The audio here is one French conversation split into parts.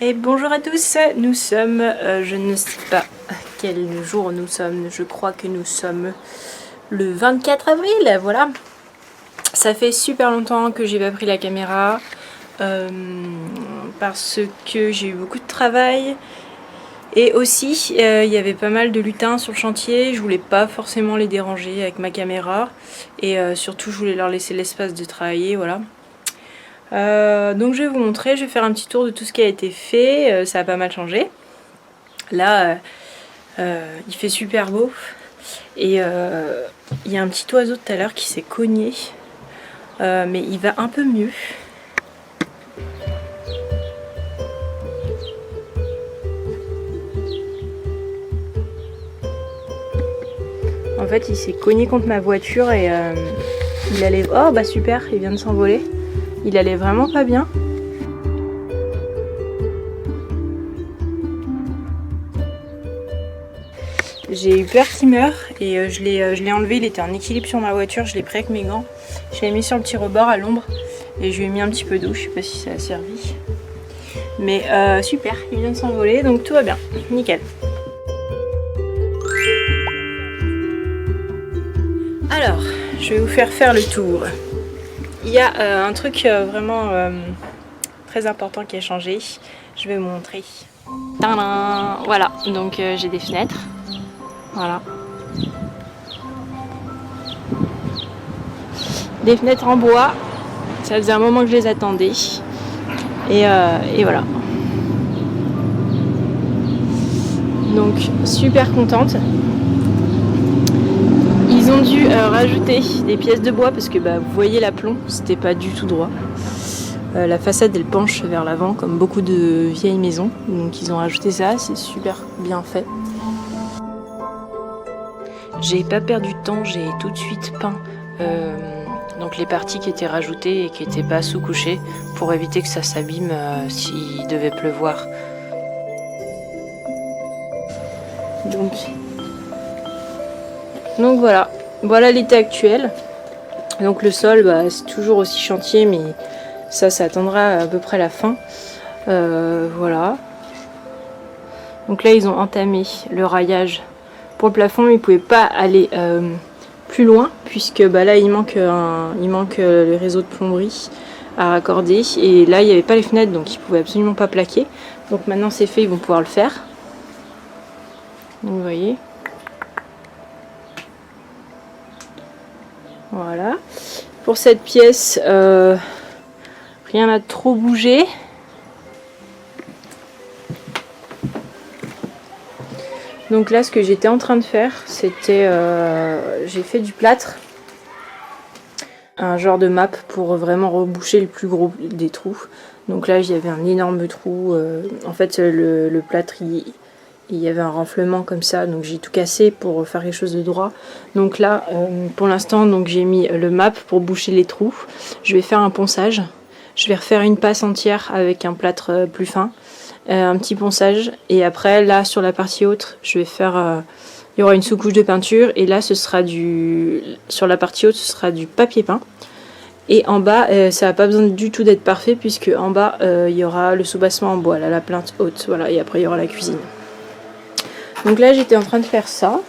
Et bonjour à tous, nous sommes, je ne sais pas quel jour nous sommes, je crois que nous sommes le 24 avril, voilà. Ça fait super longtemps que j'ai pas pris la caméra, parce que j'ai eu beaucoup de travail. Et aussi, il y avait pas mal de lutins sur le chantier, je voulais pas forcément les déranger avec ma caméra. Et surtout, je voulais leur laisser l'espace de travailler, voilà. Donc je vais vous montrer, je vais faire un petit tour de tout ce qui a été fait, ça a pas mal changé. Là, il fait super beau et il y a un petit oiseau tout à l'heure qui s'est cogné, mais il va un peu mieux. En fait, il s'est cogné contre ma voiture et il allait... Oh bah super, il vient de s'envoler. Il allait vraiment pas bien. J'ai eu peur qu'il meure et je l'ai enlevé, il était en équilibre sur ma voiture, je l'ai pris avec mes gants. Je l'ai mis sur le petit rebord à l'ombre et je lui ai mis un petit peu d'eau, je sais pas si ça a servi. Mais super, il vient de s'envoler donc tout va bien, nickel. Alors, je vais vous faire le tour. Il y a un truc vraiment très important qui a changé, je vais vous montrer. Tadam! Voilà, donc j'ai des fenêtres. Voilà. Des fenêtres en bois. Ça faisait un moment que je les attendais. Et voilà. Donc super contente. Ils ont dû rajouter des pièces de bois parce que bah, vous voyez l'aplomb, c'était pas du tout droit. La façade elle penche vers l'avant comme beaucoup de vieilles maisons. Donc ils ont rajouté ça, c'est super bien fait. J'ai pas perdu de temps, j'ai tout de suite peint donc les parties qui étaient rajoutées et qui n'étaient pas sous-couchées pour éviter que ça s'abîme s'il devait pleuvoir. Donc voilà l'état actuel. Donc le sol bah, c'est toujours aussi chantier mais ça attendra à peu près la fin. Voilà. Donc là ils ont entamé le raillage pour le plafond mais ils ne pouvaient pas aller plus loin puisque bah, là il manque le réseau de plomberie à raccorder et là il n'y avait pas les fenêtres donc ils ne pouvaient absolument pas plaquer. Donc maintenant c'est fait, ils vont pouvoir le faire. Donc vous voyez. Voilà. Pour cette pièce, rien n'a trop bougé. Donc là, ce que j'étais en train de faire, c'était... j'ai fait du plâtre. Un genre de map pour vraiment reboucher le plus gros des trous. Donc là, il y avait un énorme trou. En fait, le plâtre, il y avait un renflement comme ça. Donc j'ai tout cassé pour faire quelque chose de droit. Donc là, pour l'instant, j'ai mis le map pour boucher les trous. Je vais faire un ponçage. Je vais refaire une passe entière avec un plâtre plus fin. Un petit ponçage et après là sur la partie haute je vais faire il y aura une sous-couche de peinture et là ce sera sur la partie haute ce sera du papier peint et en bas ça n'a pas besoin du tout d'être parfait puisque en bas il y aura le soubassement en bois là, la plinthe haute, voilà, et après il y aura la cuisine. Donc là j'étais en train de faire ça.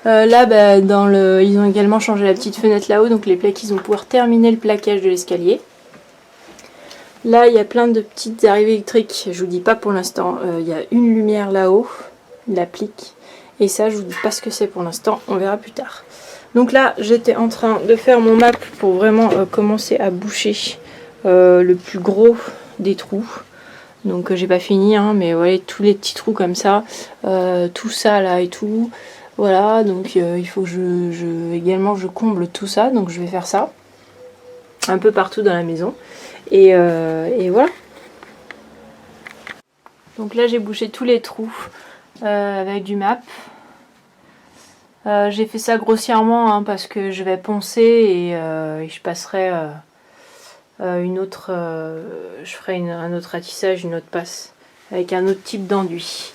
Là bah, ils ont également changé la petite fenêtre là-haut donc les plaques ils vont pouvoir terminer le plaquage de l'escalier. Là, il y a plein de petites arrivées électriques. Je vous dis pas pour l'instant. Il y a une lumière là-haut, l'applique. Et ça, je vous dis pas ce que c'est pour l'instant. On verra plus tard. Donc là, j'étais en train de faire mon map pour vraiment commencer à boucher le plus gros des trous. Donc j'ai pas fini, hein, mais voilà, tous les petits trous comme ça. Tout ça là et tout. Voilà, donc il faut que également je comble tout ça. Donc je vais faire ça. Un peu partout dans la maison. Et voilà. Donc là j'ai bouché tous les trous avec du map. J'ai fait ça grossièrement hein, parce que je vais poncer et je passerai je ferai un autre ratissage, une autre passe avec un autre type d'enduit.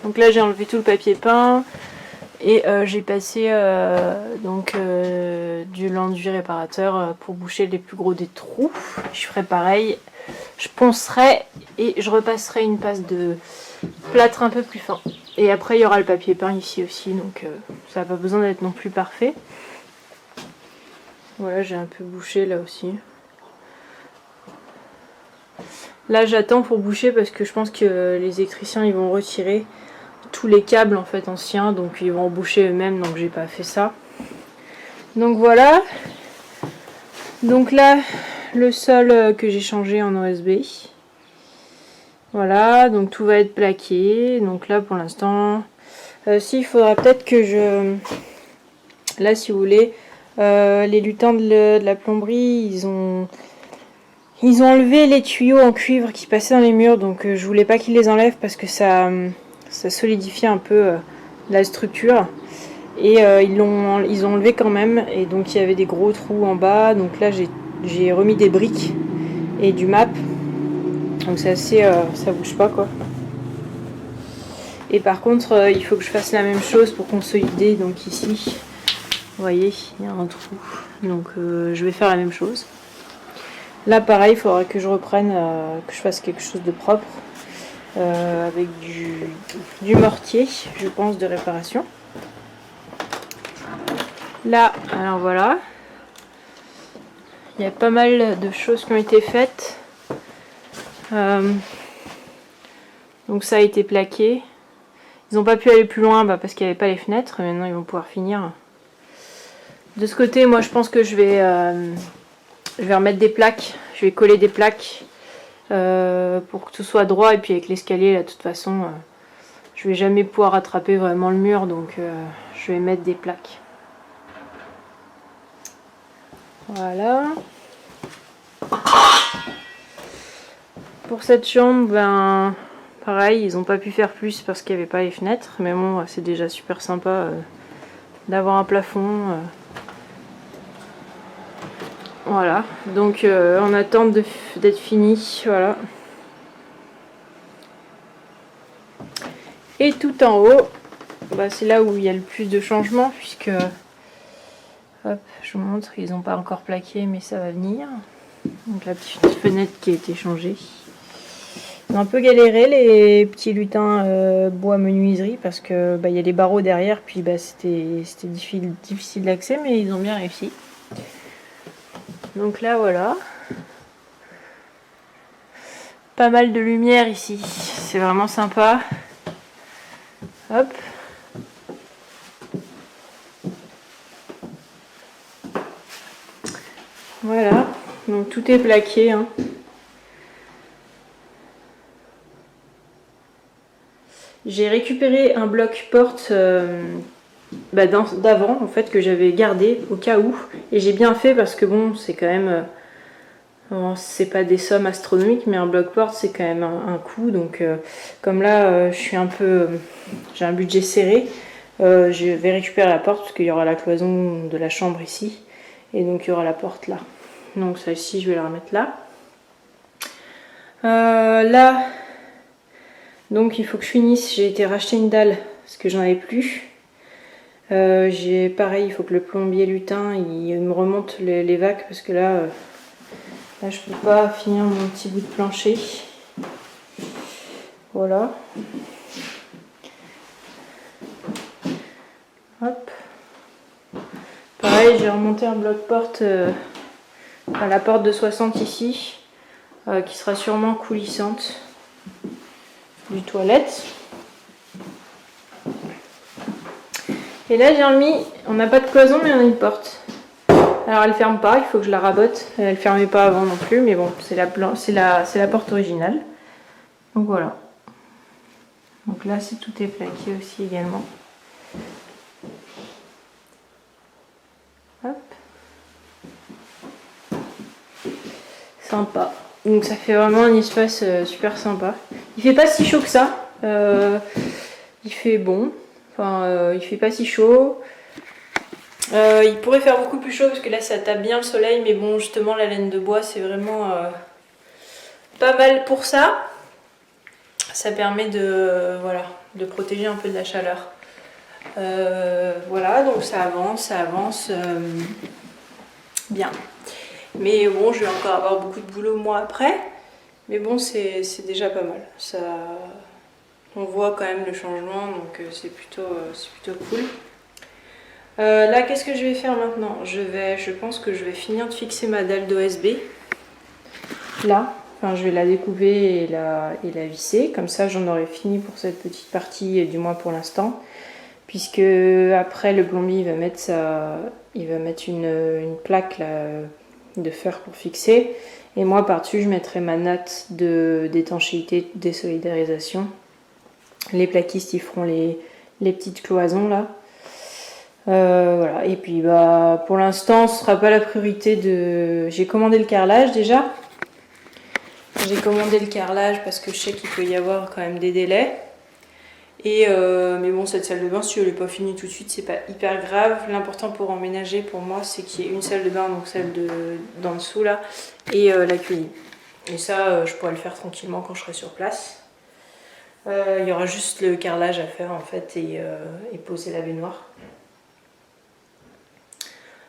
Donc là j'ai enlevé tout le papier peint Et j'ai passé donc du l'enduit réparateur pour boucher les plus gros des trous. Je ferai pareil, je poncerai et je repasserai une passe de plâtre un peu plus fin. Et après il y aura le papier peint ici aussi, donc ça n'a pas besoin d'être non plus parfait. Voilà, j'ai un peu bouché là aussi. Là j'attends pour boucher parce que je pense que les électriciens ils vont retirer tous les câbles en fait anciens, donc ils vont en boucher eux-mêmes, donc j'ai pas fait ça. Donc voilà. Donc là le sol que j'ai changé en OSB. Voilà, donc tout va être plaqué. Donc là pour l'instant, si il faudra peut-être que je... Là si vous voulez, les lutins de la plomberie, ils ont enlevé les tuyaux en cuivre qui passaient dans les murs, donc je voulais pas qu'ils les enlèvent parce que ça solidifie un peu la structure. Et ils ont enlevé quand même, et donc il y avait des gros trous en bas. Donc là j'ai remis des briques et du map. Donc c'est assez, ça bouge pas quoi. Et par contre il faut que je fasse la même chose pour consolider. Donc ici, vous voyez, il y a un trou. Donc je vais faire la même chose. Là pareil, il faudra que je reprenne, que je fasse quelque chose de propre. Avec du mortier, je pense, de réparation. Là, alors voilà. Il y a pas mal de choses qui ont été faites. Donc ça a été plaqué. Ils n'ont pas pu aller plus loin parce qu'il n'y avait pas les fenêtres. Maintenant, ils vont pouvoir finir. De ce côté, moi, je pense que je vais remettre des plaques. Je vais coller des plaques pour que tout soit droit. Et puis avec l'escalier, là, de toute façon, je vais jamais pouvoir attraper vraiment le mur. Donc, je vais mettre des plaques. Voilà. Pour cette chambre, ben pareil, ils n'ont pas pu faire plus parce qu'il n'y avait pas les fenêtres. Mais bon, c'est déjà super sympa d'avoir un plafond. Voilà, donc en attente d'être fini, voilà. Et tout en haut, bah, c'est là où il y a le plus de changements puisque, hop, je vous montre, ils n'ont pas encore plaqué mais ça va venir. Donc la petite fenêtre qui a été changée. Ils ont un peu galéré les petits lutins bois menuiserie parce que bah, y a les barreaux derrière, puis bah, c'était difficile d'accès, mais ils ont bien réussi. Donc là voilà. Pas mal de lumière ici, c'est vraiment sympa. Hop. Voilà, donc tout est plaqué. Hein. J'ai récupéré un bloc porte d'avant en fait que j'avais gardé au cas où. Et j'ai bien fait parce que bon, c'est quand même... c'est pas des sommes astronomiques, mais un bloc porte c'est quand même un coût. Donc comme là, je suis un peu... j'ai un budget serré. Je vais récupérer la porte parce qu'il y aura la cloison de la chambre ici. Et donc il y aura la porte là. Donc celle-ci, je vais la remettre là. Là... Donc il faut que je finisse, j'ai été racheter une dalle parce que j'en avais plus. Pareil, il faut que le plombier lutin il me remonte les vacs parce que là je peux pas finir mon petit bout de plancher. Voilà. Hop. Pareil, j'ai remonté un bloc porte à la porte de 60 ici qui sera sûrement coulissante du toilette. Et là j'ai remis, on n'a pas de cloison mais on a une porte. Alors elle ferme pas, il faut que je la rabote. Elle fermait pas avant non plus, mais bon, c'est la porte originale. Donc voilà. Donc là tout est plaqué aussi également. Hop. Sympa. Donc ça fait vraiment un espace super sympa. Il fait pas si chaud que ça. Il fait bon. Enfin, il fait pas si chaud. Il pourrait faire beaucoup plus chaud parce que là ça tape bien le soleil, mais bon, justement la laine de bois c'est vraiment pas mal pour ça. Ça permet de protéger un peu de la chaleur. Voilà, donc ça avance bien. Mais bon, je vais encore avoir beaucoup de boulot moi après. Mais bon, c'est déjà pas mal. Ça, on voit quand même le changement, donc c'est plutôt cool. Là, qu'est-ce que je vais faire maintenant? Je pense que je vais finir de fixer ma dalle d'OSB. Là, enfin, je vais la découper et la visser. Comme ça, j'en aurai fini pour cette petite partie, du moins pour l'instant. Puisque après, le plombier il va mettre une plaque là, de fer pour fixer. Et moi, par-dessus, je mettrai ma natte d'étanchéité, de désolidarisation. Les plaquistes, ils feront les petites cloisons là. Voilà. Et puis, pour l'instant, ce sera pas la priorité de... J'ai commandé le carrelage déjà. J'ai commandé le carrelage parce que je sais qu'il peut y avoir quand même des délais. Mais bon, cette salle de bain, si elle n'est pas finie tout de suite, c'est pas hyper grave. L'important pour emménager, pour moi, c'est qu'il y ait une salle de bain, donc celle d'en dessous là, et la cuisine. Et ça, je pourrais le faire tranquillement quand je serai sur place. Il y aura juste le carrelage à faire en fait et poser la baignoire.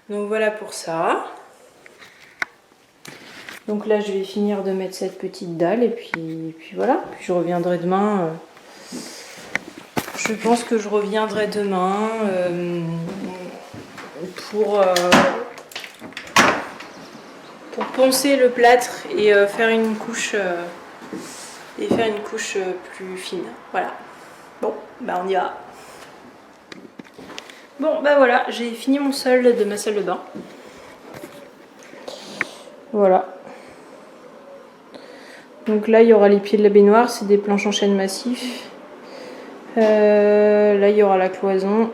Donc voilà pour ça. Donc là, je vais finir de mettre cette petite dalle et puis voilà. Puis je reviendrai demain. Je pense que je reviendrai demain pour poncer le plâtre et faire une couche plus fine. Voilà. Bon, on y va. Bon, voilà, j'ai fini mon solde de ma salle de bain. Voilà. Donc là, il y aura les pieds de la baignoire, c'est des planches en chêne massif. Là, il y aura la cloison.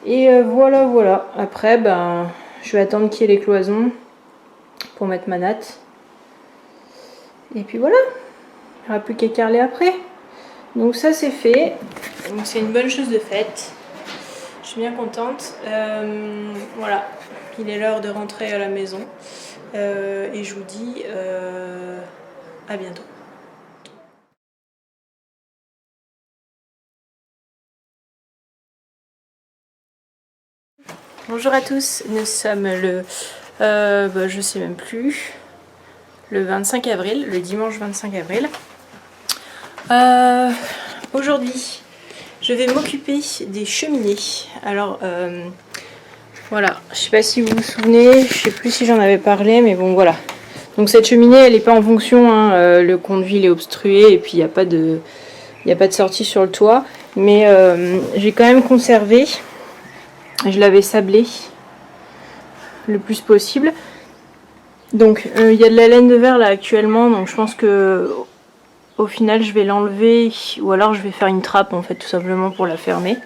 Et voilà. Après, je vais attendre qu'il y ait les cloisons pour mettre ma natte. Et puis voilà. Il n'y aura plus qu'à carreler après. Donc ça, c'est fait. Donc c'est une bonne chose de faite. Je suis bien contente. Voilà. Il est l'heure de rentrer à la maison. Et je vous dis à bientôt. Bonjour à tous, nous sommes je sais même plus, le 25 avril, le dimanche 25 avril. Aujourd'hui, je vais m'occuper des cheminées. Alors, voilà, je sais pas si vous vous souvenez, je sais plus si j'en avais parlé, mais bon voilà. Donc cette cheminée, elle n'est pas en fonction, hein, le conduit il est obstrué et puis il n'y a pas de sortie sur le toit. Mais j'ai quand même conservé. Je l'avais sablé le plus possible. Donc il y a de la laine de verre là actuellement, donc je pense que au final je vais l'enlever ou alors je vais faire une trappe en fait tout simplement pour la fermer.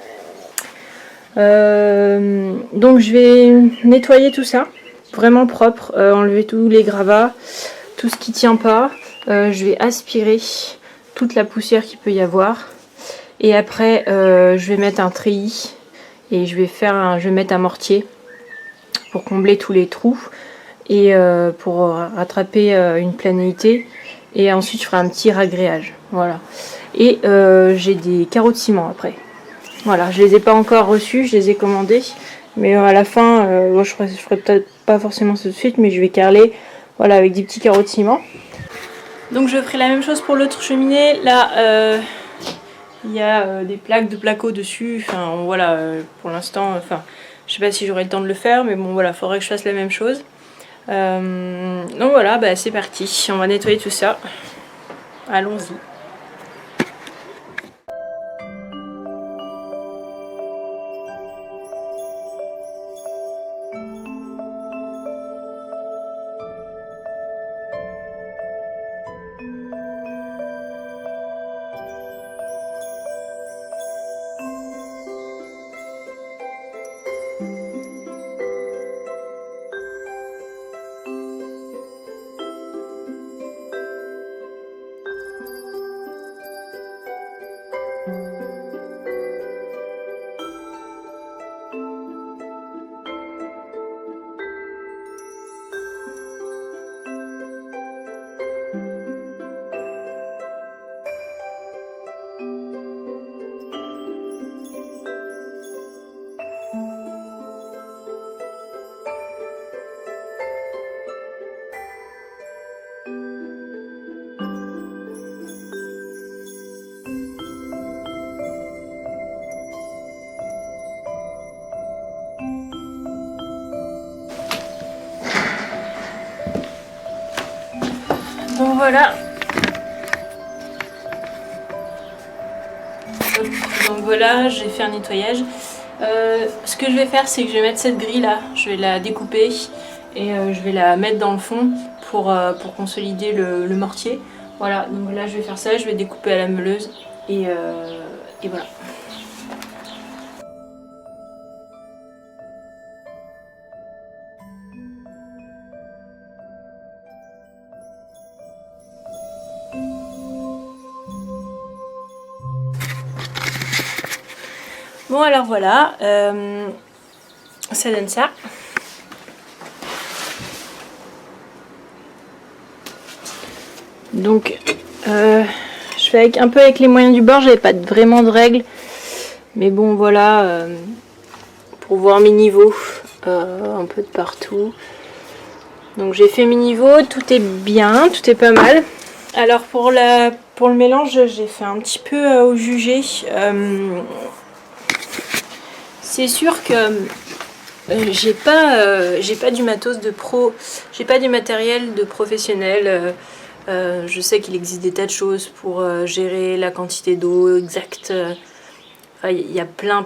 Donc je vais nettoyer tout ça, vraiment propre, enlever tous les gravats, tout ce qui tient pas. Je vais aspirer toute la poussière qu'il peut y avoir. Et après je vais mettre un treillis et je vais mettre un mortier pour combler tous les trous et pour rattraper une planéité. Et ensuite je ferai un petit ragréage. Voilà. Et j'ai des carreaux de ciment après. Voilà, je les ai pas encore reçus, je les ai commandés. Mais à la fin, je ferai peut-être pas forcément ça tout de suite, mais je vais carreler voilà, avec des petits carreaux de ciment. Donc je ferai la même chose pour l'autre cheminée. Là, il y a des plaques de placo dessus. Enfin voilà, pour l'instant, je sais pas si j'aurai le temps de le faire, mais bon voilà, faudrait que je fasse la même chose. Donc voilà, c'est parti. On va nettoyer tout ça. Allons-y. Donc voilà. Hop. Donc voilà, j'ai fait un nettoyage. Ce que je vais faire, c'est que je vais mettre cette grille là, je vais la découper et je vais la mettre dans le fond pour consolider le mortier. Voilà, donc là je vais faire ça, je vais découper à la meuleuse et voilà. Bon alors voilà, ça donne ça. Donc je fais un peu avec les moyens du bord, j'avais pas vraiment de règles. Mais bon voilà, pour voir mes niveaux un peu de partout. Donc j'ai fait mes niveaux, tout est bien, tout est pas mal. Alors pour le mélange, j'ai fait un petit peu au jugé. C'est sûr que j'ai pas du matos de pro, j'ai pas du matériel de professionnel. Je sais qu'il existe des tas de choses pour gérer la quantité d'eau exacte. Il y a plein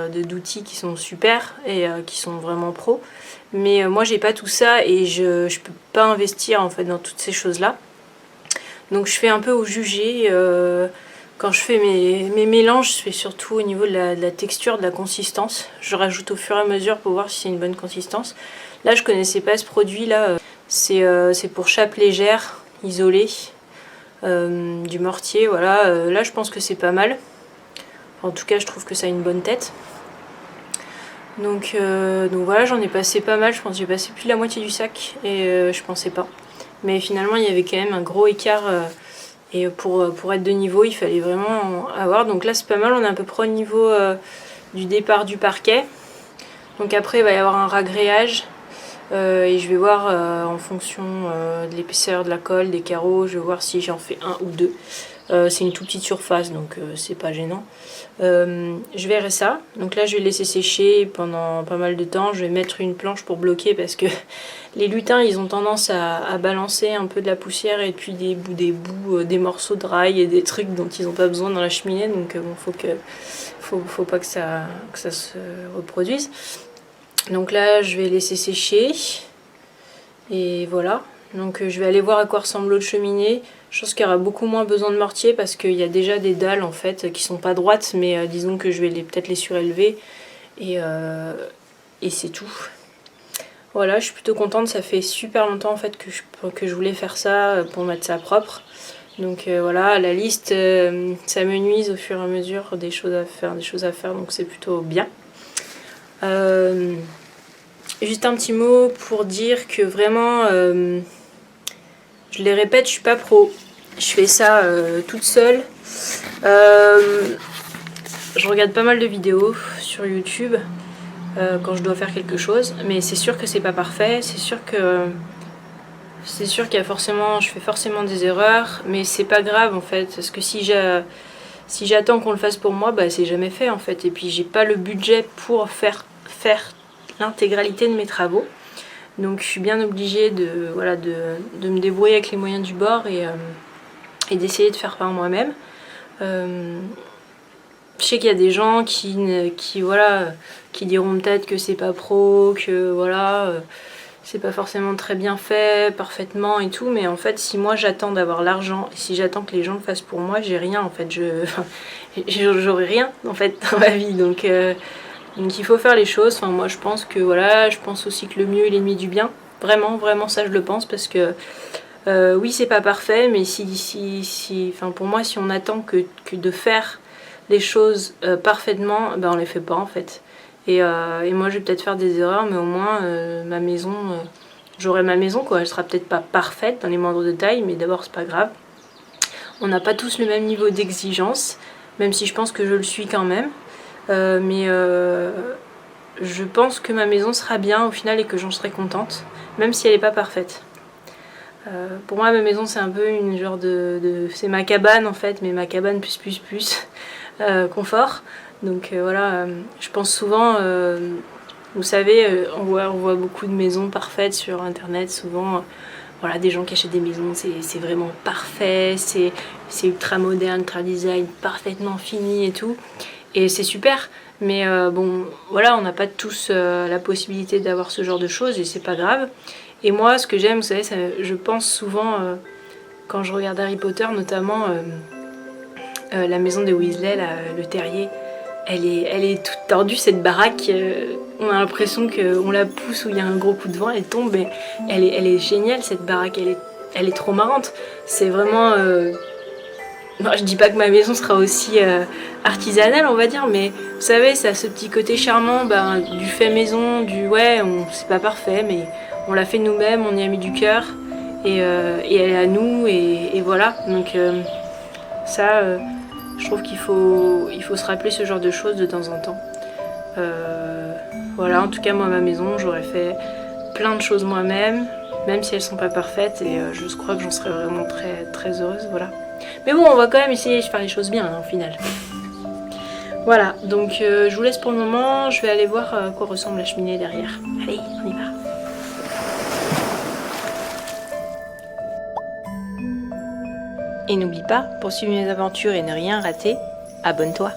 d'outils qui sont super et qui sont vraiment pro. Mais moi j'ai pas tout ça et je peux pas investir en fait dans toutes ces choses-là. Donc je fais un peu au jugé. Quand je fais mes mélanges, je fais surtout au niveau de la texture, de la consistance. Je rajoute au fur et à mesure pour voir si c'est une bonne consistance. Là, je connaissais pas ce produit là. C'est pour chape légère, isolée, du mortier. Voilà. Là, je pense que c'est pas mal. En tout cas, je trouve que ça a une bonne tête. Donc voilà, j'en ai passé pas mal. Je pense que j'ai passé plus de la moitié du sac et je pensais pas. Mais finalement, il y avait quand même un gros écart. Et pour être de niveau, il fallait vraiment avoir. Donc là, c'est pas mal. On est à peu près au niveau du départ du parquet. Donc après, il va y avoir un ragréage. Et je vais voir en fonction de l'épaisseur de la colle, des carreaux. Je vais voir si j'en fais un ou deux. C'est une toute petite surface, donc c'est pas gênant. Je verrai ça. Donc là, je vais laisser sécher pendant pas mal de temps. Je vais mettre une planche pour bloquer parce que les lutins, ils ont tendance à balancer un peu de la poussière et puis des bouts, des morceaux de rail et des trucs dont ils n'ont pas besoin dans la cheminée. Donc bon, faut pas que ça se reproduise. Donc là, je vais laisser sécher. Et voilà. Donc je vais aller voir à quoi ressemble l'autre cheminée. Je pense qu'il y aura beaucoup moins besoin de mortier parce qu'il y a déjà des dalles en fait qui sont pas droites, mais disons que je vais peut-être les surélever et c'est tout. Voilà, je suis plutôt contente, ça fait super longtemps en fait que je voulais faire ça pour mettre ça propre. Donc voilà, la liste, ça me nuise au fur et à mesure des choses à faire, donc c'est plutôt bien. Juste un petit mot pour dire que vraiment, je les répète, je suis pas pro. Je fais ça toute seule. Je regarde pas mal de vidéos sur YouTube quand je dois faire quelque chose, mais c'est sûr que c'est pas parfait. C'est sûr qu'il y a forcément, je fais forcément des erreurs, mais c'est pas grave en fait, parce que si j'attends qu'on le fasse pour moi, bah c'est jamais fait en fait. Et puis j'ai pas le budget pour faire l'intégralité de mes travaux. Donc je suis bien obligée de me débrouiller avec les moyens du bord et d'essayer de faire par moi-même. Je sais qu'il y a des gens qui diront peut-être que c'est pas pro, que c'est pas forcément très bien fait, parfaitement et tout, mais en fait si moi j'attends d'avoir l'argent et si j'attends que les gens le fassent pour moi, j'ai rien en fait, j'aurai rien en fait dans ma vie, donc il faut faire les choses. Enfin moi je pense que je pense aussi que le mieux est l'ennemi du bien, vraiment ça je le pense, parce que oui c'est pas parfait, mais pour moi si on attend que de faire les choses parfaitement, ben on les fait pas en fait. Et moi je vais peut-être faire des erreurs, mais au moins ma maison, j'aurai ma maison quoi. Elle sera peut-être pas parfaite dans les moindres détails, mais d'abord c'est pas grave. On n'a pas tous le même niveau d'exigence, même si je pense que je le suis quand même. Mais je pense que ma maison sera bien au final et que j'en serai contente, même si elle n'est pas parfaite. Pour moi ma maison c'est un peu une genre c'est ma cabane en fait, mais ma cabane plus confort. Donc je pense souvent, vous savez, on voit beaucoup de maisons parfaites sur internet souvent. voilà, des gens qui achètent des maisons, c'est vraiment parfait, c'est ultra moderne, ultra design, parfaitement fini et tout. Et c'est super, mais bon, voilà, on n'a pas tous la possibilité d'avoir ce genre de choses et c'est pas grave. Et moi, ce que j'aime, vous savez, je pense souvent, quand je regarde Harry Potter, notamment la maison des Weasley, là, le terrier, elle est toute tordue, cette baraque. On a l'impression qu'on la pousse, où il y a un gros coup de vent, elle tombe. Mais elle est géniale, cette baraque, elle est trop marrante. C'est vraiment... Non, je dis pas que ma maison sera aussi artisanale, on va dire, mais vous savez, ça a ce petit côté charmant du fait maison, c'est pas parfait, mais on l'a fait nous-mêmes, on y a mis du cœur, et elle est à nous, et voilà. Donc ça, je trouve qu'il faut se rappeler ce genre de choses de temps en temps. Voilà, en tout cas, moi, ma maison, j'aurais fait plein de choses moi-même, même si elles sont pas parfaites, et je crois que j'en serais vraiment très, très heureuse, voilà. Mais bon, on va quand même essayer de faire les choses bien, au final. Voilà, donc je vous laisse pour le moment. Je vais aller voir à quoi ressemble la cheminée derrière. Allez, on y va. Et n'oublie pas, pour suivre mes aventures et ne rien rater, abonne-toi.